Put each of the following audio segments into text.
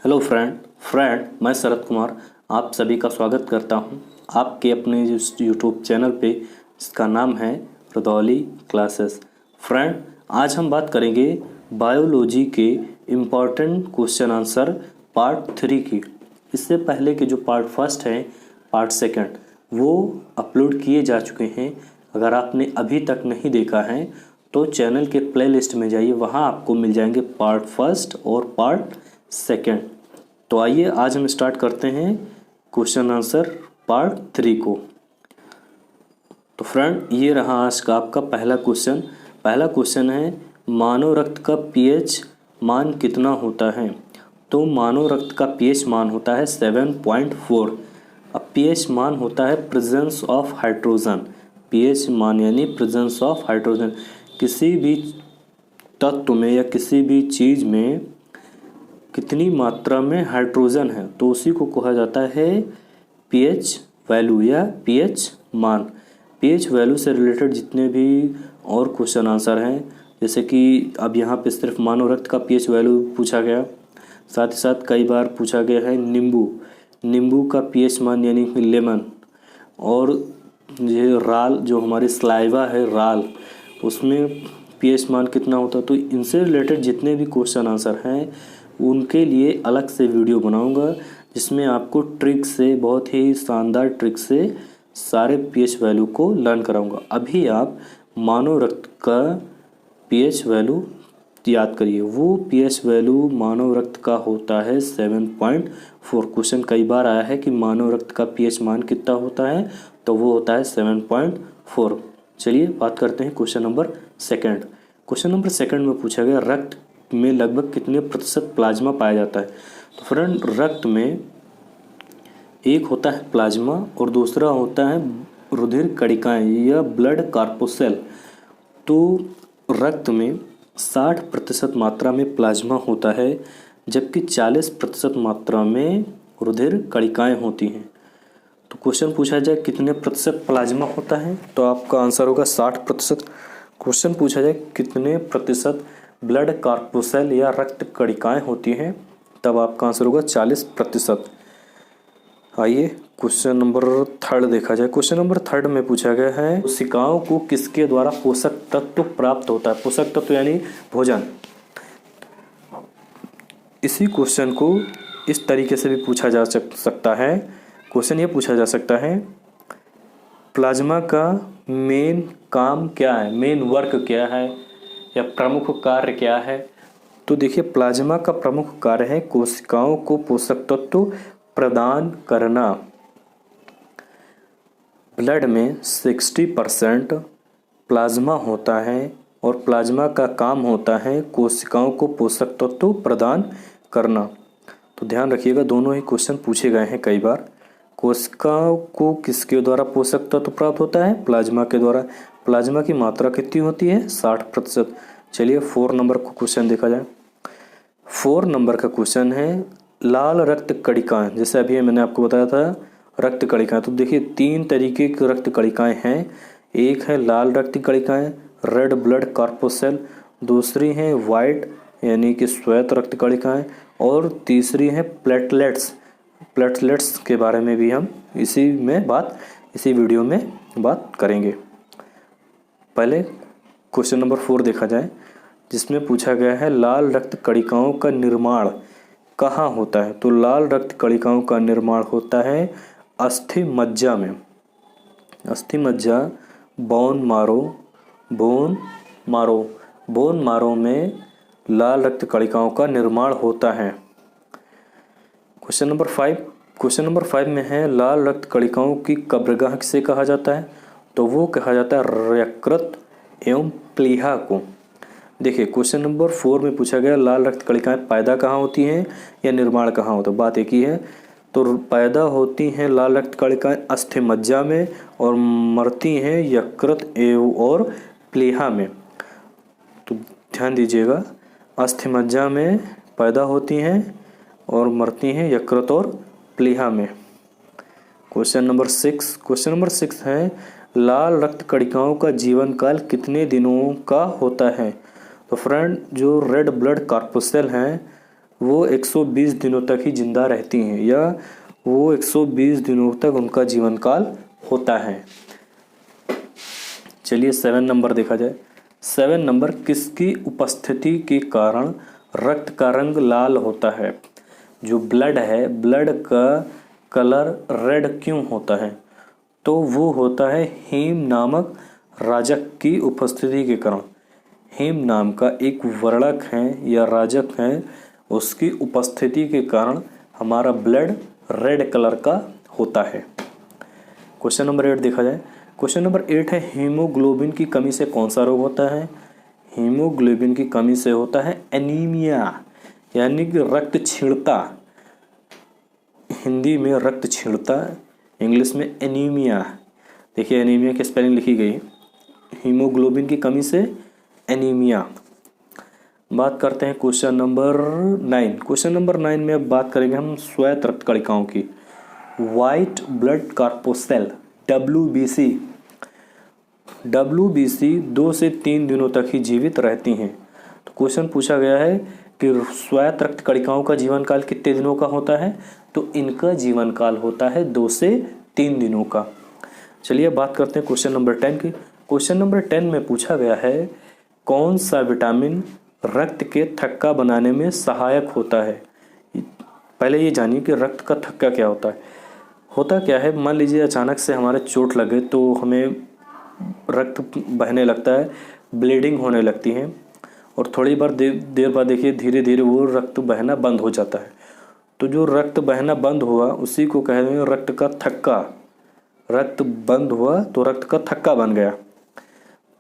Hello friend मैं शरद कुमार आप सभी का स्वागत करता हूं आपके अपने यूट्यूब चैनल पे जिसका नाम है रुदौली क्लासेस। फ्रेंड, आज हम बात करेंगे बायोलॉजी के इम्पॉर्टेंट क्वेश्चन आंसर पार्ट 3 की। इससे पहले के जो पार्ट फर्स्ट है, पार्ट सेकंड, वो अपलोड किए जा चुके हैं। अगर आपने अभी तक नहीं देखा है तो चैनल के प्लेलिस्ट में जाइए, वहाँ आपको मिल जाएंगे पार्ट फर्स्ट और पार्ट सेकंड। तो आइए आज हम स्टार्ट करते हैं क्वेश्चन आंसर पार्ट 3 को। तो फ्रेंड, ये रहा आज का आपका पहला क्वेश्चन है मानव रक्त का पीएच मान कितना होता है। तो मानव रक्त का पीएच मान होता है 7.4। अब पीएच मान होता है प्रेजेंस ऑफ हाइड्रोजन। पीएच मान यानी प्रेजेंस ऑफ हाइड्रोजन। किसी भी तत्व में या किसी भी चीज़ में कितनी मात्रा में हाइड्रोजन है तो उसी को कहा जाता है पीएच वैल्यू या पीएच मान। पीएच वैल्यू से रिलेटेड जितने भी और क्वेश्चन आंसर हैं, जैसे कि अब यहाँ पे सिर्फ मानव रक्त का पीएच वैल्यू पूछा गया, साथ ही साथ कई बार पूछा गया है नींबू का पीएच मान यानी कि लेमन, और ये राल जो हमारी सलाइवा है राल, उसमें पीएच मान कितना होता है। तो इनसे रिलेटेड जितने भी क्वेश्चन आंसर हैं उनके लिए अलग से वीडियो बनाऊंगा, जिसमें आपको ट्रिक से, बहुत ही शानदार ट्रिक से सारे पीएच वैल्यू को लर्न कराऊंगा। अभी आप मानव रक्त का पीएच वैल्यू याद करिए। वो पीएच वैल्यू मानव रक्त का होता है 7.4। क्वेश्चन कई बार आया है कि मानव रक्त का पीएच मान कितना होता है, तो वो होता है 7.4। चलिए बात करते हैं question number second. Question number second में पूछा गया रक्त में लगभग कितने प्रतिशत प्लाज्मा पाया जाता है। तो फ्रेंड, रक्त में एक होता है प्लाज्मा और दूसरा होता है रुधिर कणिकाएं या ब्लड कार्पोसेल। तो रक्त में 60% मात्रा में प्लाज्मा होता है, जबकि 40% मात्रा में रुधिर कणिकाएं होती हैं। तो क्वेश्चन पूछा जाए कितने प्रतिशत प्लाज्मा होता है, तो आपका आंसर होगा 60%। क्वेश्चन पूछा जाए कितने प्रतिशत ब्लड कार्पोसेल या रक्त कणिकाएं होती हैं, तब आपका आंसर होगा 40%। आइए क्वेश्चन नंबर थर्ड देखा जाए। क्वेश्चन नंबर थर्ड में पूछा गया है कोशिकाओं को किसके द्वारा पोषक तत्व प्राप्त होता है। पोषक तत्व यानी भोजन। इसी क्वेश्चन को इस तरीके से भी पूछा जा सकता है। क्वेश्चन ये पूछा जा सकता है प्लाज्मा का मेन काम क्या है, मेन वर्क क्या है या प्रमुख कार्य क्या है। तो देखिए, प्लाज्मा का प्रमुख कार्य है कोशिकाओं को पोषक तत्व प्रदान करना। ब्लड में 60% प्लाज्मा होता है और प्लाज्मा का काम होता है कोशिकाओं को पोषक तत्व प्रदान करना। तो ध्यान रखिएगा, दोनों ही क्वेश्चन पूछे गए हैं कई बार। कोशिकाओं को किसके द्वारा पोषक तत्व प्राप्त होता है, प्लाज्मा के द्वारा। प्लाज्मा की मात्रा कितनी होती है, 60%। चलिए 4 नंबर को क्वेश्चन देखा जाए। 4 नंबर का क्वेश्चन है लाल रक्त कणिकाएं। जैसे अभी मैंने आपको बताया था रक्त कणिकाएं, तो देखिए 3 तरीके की रक्त कणिकाएं हैं। एक है लाल रक्त कणिकाएं, रेड ब्लड कार्पोसेल, दूसरी है वाइट यानी कि श्वेत रक्त कणिकाएं, और तीसरी है प्लेटलेट्स। प्लेटलेट्स के बारे में भी हम इसी वीडियो में बात करेंगे। पहले क्वेश्चन नंबर 4 देखा जाए, जिसमें पूछा गया है लाल रक्त कणिकाओं का निर्माण कहाँ होता है। तो लाल रक्त कणिकाओं का निर्माण होता है अस्थि मज्जा में। अस्थि मज्जा, बोन मारो में लाल रक्त कणिकाओं का निर्माण होता है। क्वेश्चन नंबर 5 में है लाल रक्त कणिकाओं की कब्रगाह किसे कहा जाता है। तो वो कहा जाता है यकृत एवं प्लीहा को। देखिए, क्वेश्चन नंबर 4 में पूछा गया लाल रक्त कणिकाएं पैदा कहाँ होती हैं या निर्माण कहाँ होता है। बात एक ही है। तो पैदा होती हैं लाल रक्त कणिकाएं अस्थि मज्जा में और मरती हैं यकृत एवं और प्लीहा में। तो ध्यान दीजिएगा, अस्थि मज्जा में पैदा होती हैं और मरती हैं यकृत और प्लीहा में। क्वेश्चन नंबर 6 है लाल रक्त कणिकाओं का जीवन काल कितने दिनों का होता है। तो फ्रेंड, जो रेड ब्लड कार्पोसेल हैं वो 120 दिनों तक ही जिंदा रहती हैं, या वो 120 दिनों तक उनका जीवन काल होता है। चलिए 7 नंबर देखा जाए। 7 नंबर, किसकी उपस्थिति के कारण रक्त का रंग लाल होता है? जो ब्लड है, ब्लड का कलर रेड क्यों होता है? तो वो होता है हीम नामक राजक की उपस्थिति के कारण। हीम नाम का एक वर्णक है या राजक है, उसकी उपस्थिति के कारण हमारा ब्लड रेड कलर का होता है। क्वेश्चन नंबर 8 देखा जाए। क्वेश्चन नंबर 8 है, हीमोग्लोबिन की कमी से कौन सा रोग होता है? हीमोग्लोबिन की कमी से होता है एनीमिया, यानी कि रक्त छीणता। हिंदी में रक्त छीणता, इंग्लिश में एनीमिया। देखिए एनीमिया की स्पेलिंग लिखी गई, हीमोग्लोबिन की कमी से एनीमिया। बात करते हैं क्वेश्चन नंबर 9। क्वेश्चन नंबर 9 में अब बात करेंगे हम श्वेत रक्त कणिकाओं की। वाइट ब्लड कॉर्पोसेल WBC 2 से 3 दिनों तक ही जीवित रहती हैं। तो क्वेश्चन पूछा गया है कि श्वेत रक्त कणिकाओं का जीवन काल कितने दिनों का होता है? तो इनका जीवन काल होता है 2 से 3 दिनों का। चलिए बात करते हैं क्वेश्चन नंबर 10 की। क्वेश्चन नंबर 10 में पूछा गया है, कौन सा विटामिन रक्त के थक्का बनाने में सहायक होता है? पहले ये जानिए कि रक्त का थक्का क्या होता है। होता क्या है, मान लीजिए अचानक से हमारे चोट लगे तो हमें रक्त बहने लगता है, ब्लीडिंग होने लगती है, और थोड़ी बार देर बाद देखिए धीरे धीरे वो रक्त बहना बंद हो जाता है। तो जो रक्त बहना बंद हुआ उसी को कहते हैं रक्त का थक्का। रक्त बंद हुआ तो रक्त का थक्का बन गया।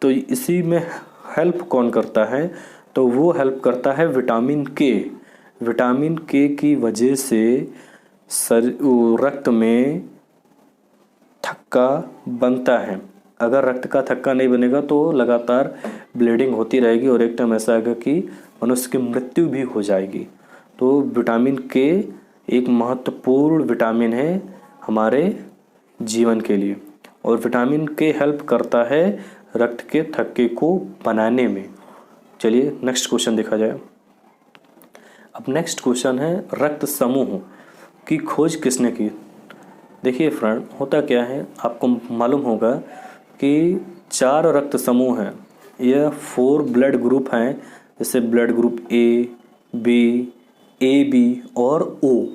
तो इसी में हेल्प कौन करता है? तो वो हेल्प करता है विटामिन के। विटामिन के की वजह से रक्त में थक्का बनता है। अगर रक्त का थक्का नहीं बनेगा तो लगातार ब्लीडिंग होती रहेगी और एक टाइम ऐसा आएगा कि मनुष्य की मृत्यु भी हो जाएगी। तो विटामिन के एक महत्वपूर्ण विटामिन है हमारे जीवन के लिए, और विटामिन के हेल्प करता है रक्त के थक्के को बनाने में। चलिए नेक्स्ट क्वेश्चन देखा जाए। अब नेक्स्ट क्वेश्चन है, रक्त समूह की खोज किसने की? देखिए फ्रेंड, होता क्या है, आपको मालूम होगा कि 4 रक्त समूह हैं। यह 4 ब्लड ग्रुप हैं, जैसे blood group A, B, AB और O।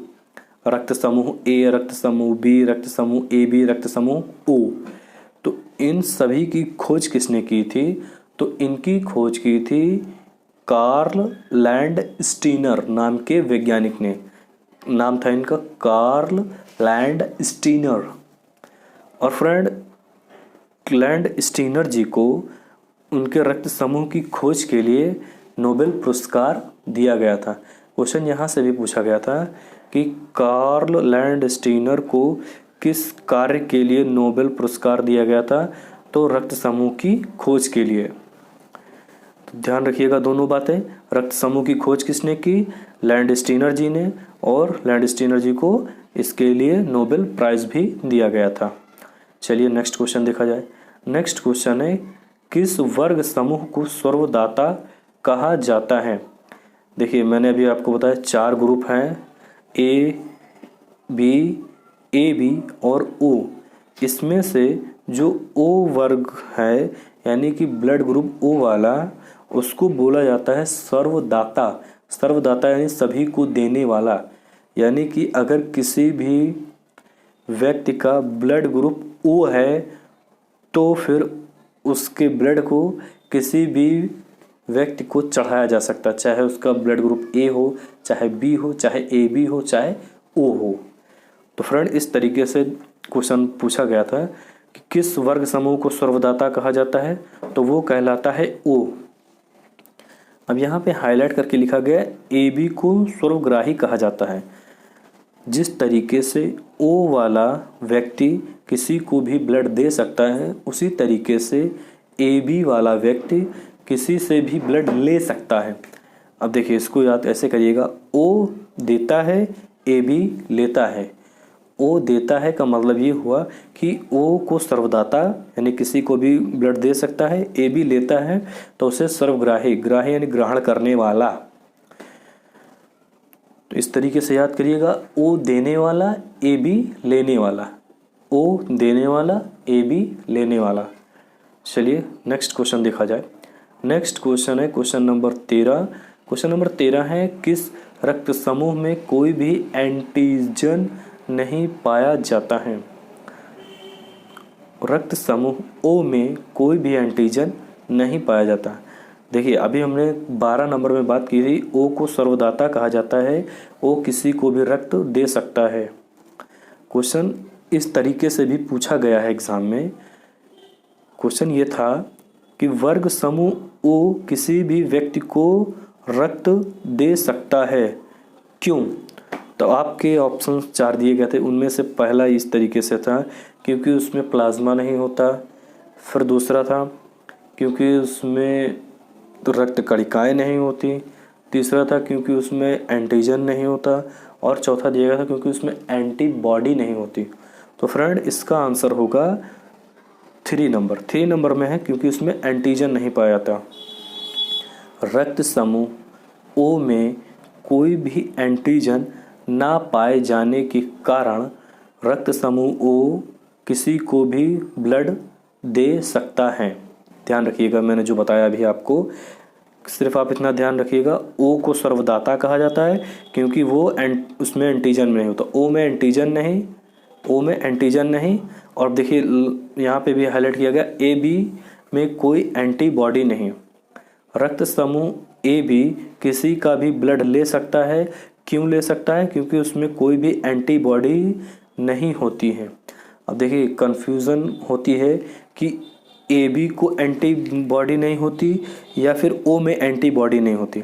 रक्त समूह A, रक्त समूह B, रक्त समूह AB, रक्त समूह O। तो इन सभी की खोज किसने की थी? तो इनकी खोज की थी कार्ल लैंडस्टीनर नाम के वैज्ञानिक ने। नाम था इनका कार्ल लैंडस्टीनर। और फ्रेंड, लैंडस्टीनर जी को उनके रक्त समूह की खोज के लिए नोबेल पुरस्कार दिया गया था। क्वेश्चन यहाँ से भी पूछा गया था कि कार्ल लैंडस्टीनर को किस कार्य के लिए नोबेल पुरस्कार दिया गया था? तो रक्त समूह की खोज के लिए। तो ध्यान रखिएगा दोनों बातें, रक्त समूह की खोज किसने की? लैंडस्टीनर जी ने, और लैंडस्टीनर जी को इसके लिए नोबेल प्राइज भी दिया गया था। चलिए नेक्स्ट क्वेश्चन देखा जाए। नेक्स्ट क्वेश्चन है, किस वर्ग समूह को सर्वदाता कहा जाता है? देखिए मैंने अभी आपको बताया 4 ग्रुप हैं, A, B, AB और O। इसमें से जो O वर्ग है, यानी कि ब्लड ग्रुप O वाला, उसको बोला जाता है सर्वदाता। सर्वदाता यानी सभी को देने वाला। यानी कि अगर किसी भी व्यक्ति का ब्लड ग्रुप O है तो फिर उसके ब्लड को किसी भी व्यक्ति को चढ़ाया जा सकता है, चाहे उसका ब्लड ग्रुप A हो, चाहे B हो, चाहे AB हो, चाहे O हो। तो फ्रेंड, इस तरीके से क्वेश्चन पूछा गया था कि किस वर्ग समूह को सर्वदाता कहा जाता है? तो वो कहलाता है O। अब यहाँ पे हाईलाइट करके लिखा गया AB को सर्वग्राही कहा जाता है। जिस तरीके से O वाला व्यक्ति किसी को भी ब्लड दे सकता है, उसी तरीके से AB वाला व्यक्ति किसी से भी ब्लड ले सकता है। अब देखिए इसको याद ऐसे करिएगा, O देता है, AB लेता है। O देता है का मतलब ये हुआ कि O को सर्वदाता यानी किसी को भी ब्लड दे सकता है, AB लेता है तो उसे सर्वग्राही, ग्राही यानी ग्रहण करने वाला। तो इस तरीके से याद करिएगा, ओ देने वाला, ए बी लेने वाला, ओ देने वाला, ए बी लेने वाला। चलिए नेक्स्ट क्वेश्चन देखा जाए। नेक्स्ट क्वेश्चन है क्वेश्चन नंबर 13। क्वेश्चन नंबर 13 है, किस रक्त समूह में कोई भी एंटीजन नहीं पाया जाता है? रक्त समूह ओ में कोई भी एंटीजन नहीं पाया जाता। देखिए अभी हमने 12 नंबर में बात की थी, ओ को सर्वदाता कहा जाता है, ओ किसी को भी रक्त दे सकता है। क्वेश्चन इस तरीके से भी पूछा गया है एग्जाम में। क्वेश्चन ये था कि वर्ग समूह ओ किसी भी व्यक्ति को रक्त दे सकता है, क्यों? तो आपके ऑप्शन 4 दिए गए थे, उनमें से पहला इस तरीके से था क्योंकि उसमें प्लाज्मा नहीं होता, फिर दूसरा था क्योंकि उसमें रक्त कणिकाएँ नहीं होती, तीसरा था क्योंकि उसमें एंटीजन नहीं होता, और चौथा दिया गया था क्योंकि उसमें एंटीबॉडी नहीं होती। तो फ्रेंड इसका आंसर होगा 3 नंबर में है, क्योंकि उसमें एंटीजन नहीं पाया जाता। रक्त समूह ओ में कोई भी एंटीजन ना पाए जाने के कारण रक्त समूह ओ किसी को भी ब्लड दे सकता है। ध्यान रखिएगा, मैंने जो बताया अभी आपको, सिर्फ आप इतना ध्यान रखिएगा, ओ को सर्वदाता कहा जाता है क्योंकि वो उसमें एंटीजन नहीं होता, ओ में एंटीजन नहीं। और देखिए यहाँ पे भी हाईलाइट किया गया, ए बी में कोई एंटीबॉडी नहीं। रक्त समूह ए भी किसी का भी ब्लड ले सकता है, क्यों ले सकता है? क्योंकि उसमें कोई भी एंटीबॉडी नहीं होती है। अब देखिए कन्फ्यूज़न होती है कि ए बी को एंटीबॉडी नहीं होती या फिर ओ में एंटीबॉडी नहीं होती।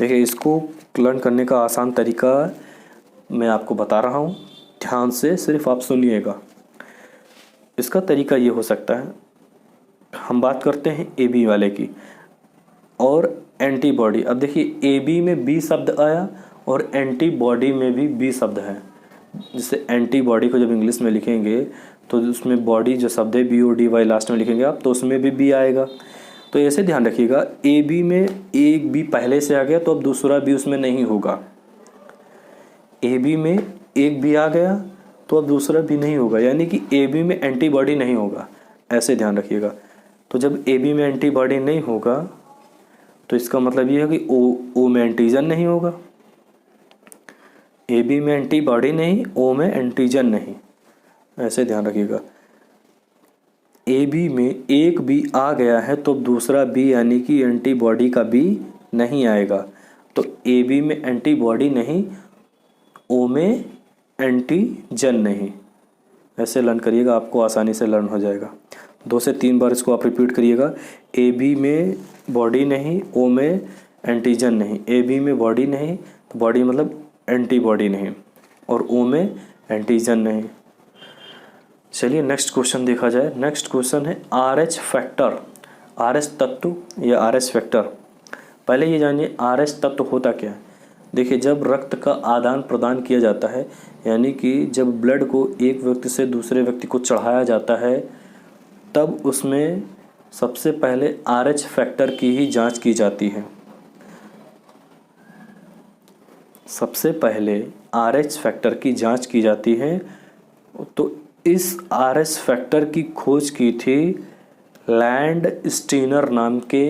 देखिए इसको लर्न करने का आसान तरीका मैं आपको बता रहा हूँ, ध्यान से सिर्फ आप सुनिएगा। इसका तरीका ये हो सकता है, हम बात करते हैं ए बी वाले की और एंटीबॉडी। अब देखिए ए बी में बी शब्द आया और एंटीबॉडी में भी बी शब्द है। जैसे एंटीबॉडी को जब इंग्लिश में लिखेंगे तो उसमें बॉडी जो शब्द है BODY लास्ट में लिखेंगे आप, तो उसमें भी बी आएगा। तो ऐसे ध्यान रखिएगा, ए बी में एक बी पहले से आ गया तो अब दूसरा बी उसमें नहीं होगा। ए बी में एक बी आ गया तो अब दूसरा बी नहीं होगा, यानी कि ए बी में एंटीबॉडी नहीं होगा। ऐसे ध्यान रखिएगा। तो जब ए बी में एंटीबॉडी नहीं होगा तो इसका मतलब ये है कि ओ में एंटीजन नहीं होगा। ए बी में एंटीबॉडी नहीं, ओ में एंटीजन नहीं, ऐसे ध्यान रखिएगा। ए बी में एक बी आ गया है तो दूसरा बी यानी कि एंटीबॉडी का बी नहीं आएगा। तो ए बी में एंटीबॉडी नहीं, ओ में एंटीजन नहीं। ऐसे लर्न करिएगा, आपको आसानी से लर्न हो जाएगा। 2 से 3 बार इसको आप रिपीट करिएगा। ए बी में बॉडी नहीं, ओ में एंटीजन नहीं। ए बी में बॉडी नहीं, तो बॉडी मतलब एंटीबॉडी नहीं, और ओ में एंटीजन नहीं। चलिए नेक्स्ट क्वेश्चन देखा जाए। नेक्स्ट क्वेश्चन है RH फैक्टर, RH तत्व या RH फैक्टर। पहले ये जानिए RH तत्व होता क्या है। देखिए जब रक्त का आदान प्रदान किया जाता है, यानी कि जब ब्लड को एक व्यक्ति से दूसरे व्यक्ति को चढ़ाया जाता है, तब उसमें सबसे पहले RH फैक्टर की ही जांच की जाती है। सबसे पहले RH फैक्टर की जांच की जाती है। तो इस RH फैक्टर की खोज की थी लैंड स्टीनर नाम के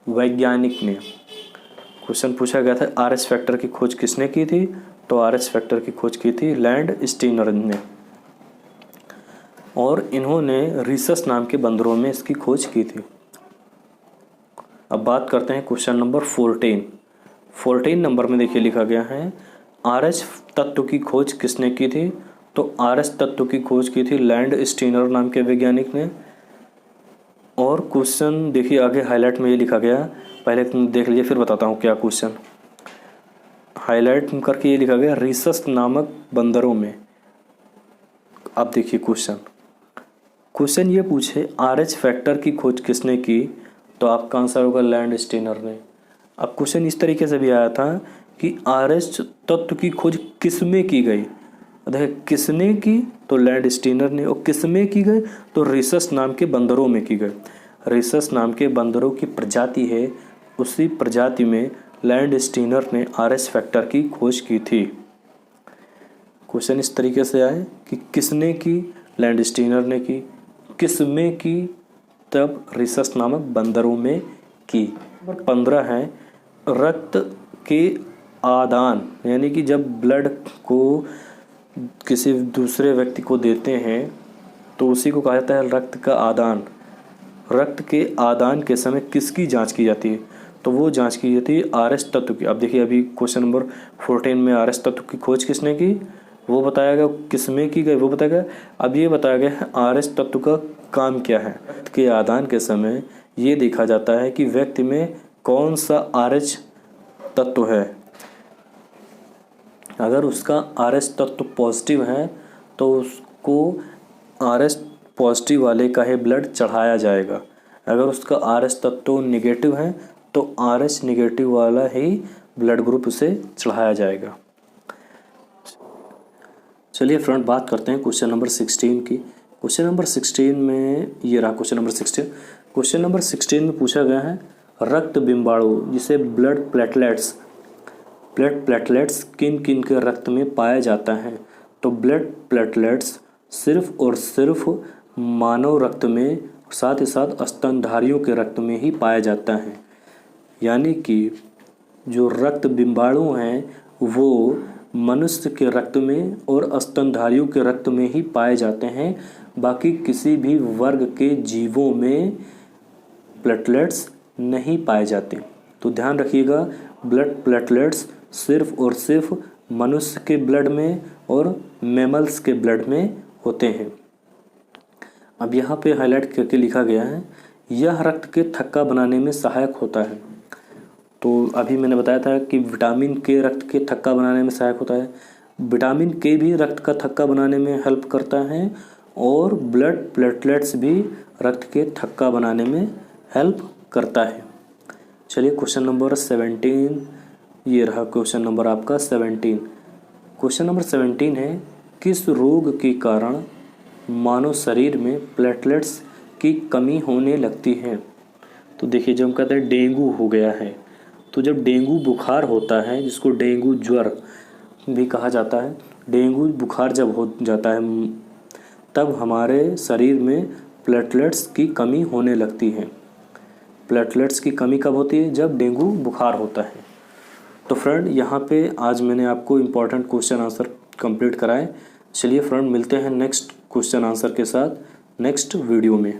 वैज्ञानिक ने। क्वेश्चन पूछा गया था RH फैक्टर की खोज किसने की थी, तो RH फैक्टर की खोज की थी लैंड स्टीनर ने, और इन्होंने रिसस नाम के बंदरों में इसकी खोज की थी। अब बात करते हैं क्वेश्चन नंबर 14 नंबर में देखिए लिखा गया है RH तत्व की खोज किसने की थी, तो RH तत्व की खोज की थी लैंड स्टीनर नाम के वैज्ञानिक ने। और क्वेश्चन देखिए आगे हाईलाइट में ये लिखा गया, पहले तुम देख लीजिए फिर बताता हूँ क्या क्वेश्चन। हाईलाइट करके ये लिखा गया रिसस नामक बंदरों में। अब देखिए क्वेश्चन ये पूछे RH फैक्टर की खोज किसने की, तो आपका आंसर होगा लैंड स्टीनर ने। अब क्वेश्चन इस तरीके से भी आया था कि RH तत्व की खोज किसमें की गई, देखिए किसने की, तो लैंड स्टीनर ने, और किसमें की गई, तो रिसस नाम के बंदरों में की गई। रिसस नाम के बंदरों की प्रजाति है, उसी प्रजाति में लैंडस्टीनर ने RH फैक्टर की खोज की थी? क्वेश्चन इस तरीके से आए कि किसने की, लैंडस्टीनर ने की, किसमें की, तब रिसस नामक बंदरों में की। नंबर 15 है रक्त के आदान, यानी कि जब ब्लड को किसी दूसरे व्यक्ति को देते हैं तो उसी को कहा जाता है रक्त का आदान। रक्त के आदान के समय किसकी जांच की जाती है? तो वो जांच की जाती है RH तत्व की। अब देखिए अभी क्वेश्चन नंबर 14 में RH तत्व की खोज किसने की वो बताया गया, किसमें की गई वो बताया गया। अब ये बताया गया है RH तत्व का काम क्या है। रक्त के आदान के समय ये देखा जाता है कि व्यक्ति में कौन सा RH तत्व है। अगर उसका RH तत्व पॉजिटिव है तो उसको RH पॉजिटिव वाले का ही ब्लड चढ़ाया जाएगा। अगर उसका RH तत्व निगेटिव है तो RH निगेटिव वाला ही ब्लड ग्रुप उसे चढ़ाया जाएगा। चलिए फ्रेंड बात करते हैं क्वेश्चन नंबर 16 की। क्वेश्चन नंबर 16 में ये रहा क्वेश्चन नंबर 16। क्वेश्चन नंबर 16 में पूछा गया है रक्त बिंबाणु जिसे ब्लड प्लेटलेट्स किन किन के रक्त में पाया जाता है? तो ब्लड प्लेटलेट्स सिर्फ और सिर्फ मानव रक्त में, साथ ही साथ स्तनधारियों के रक्त में ही पाया जाता है। यानी कि जो रक्त बिंबाणु हैं वो मनुष्य के रक्त में और स्तनधारियों के रक्त में ही पाए जाते हैं। बाकी किसी भी वर्ग के जीवों में प्लेटलेट्स नहीं पाए जाते। तो ध्यान रखिएगा ब्लड प्लेटलेट्स सिर्फ और सिर्फ मनुष्य के ब्लड में और मैमल्स के ब्लड में होते हैं। अब यहाँ पे हाईलाइट करके लिखा गया है यह रक्त के थक्का बनाने में सहायक होता है। तो अभी मैंने बताया था कि विटामिन के रक्त के थक्का बनाने में सहायक होता है। विटामिन के भी रक्त का थक्का बनाने में हेल्प करता है और ब्लड प्लेटलेट्स भी रक्त के थक्का बनाने में हेल्प करता है। चलिए क्वेश्चन नंबर 17, ये रहा क्वेश्चन नंबर आपका 17। क्वेश्चन नंबर 17 है किस रोग के कारण मानव शरीर में प्लेटलेट्स की कमी होने लगती है? तो देखिए जब हम कहते हैं डेंगू हो गया है, तो जब डेंगू बुखार होता है जिसको डेंगू ज्वर भी कहा जाता है, डेंगू बुखार जब हो जाता है तब हमारे शरीर में प्लेटलेट्स की कमी होने लगती है। प्लेटलेट्स की कमी कब होती है? जब डेंगू बुखार होता है। तो फ्रेंड यहाँ पे आज मैंने आपको इम्पॉर्टेंट क्वेश्चन आंसर कंप्लीट कराए। चलिए फ्रेंड मिलते हैं नेक्स्ट क्वेश्चन आंसर के साथ नेक्स्ट वीडियो में।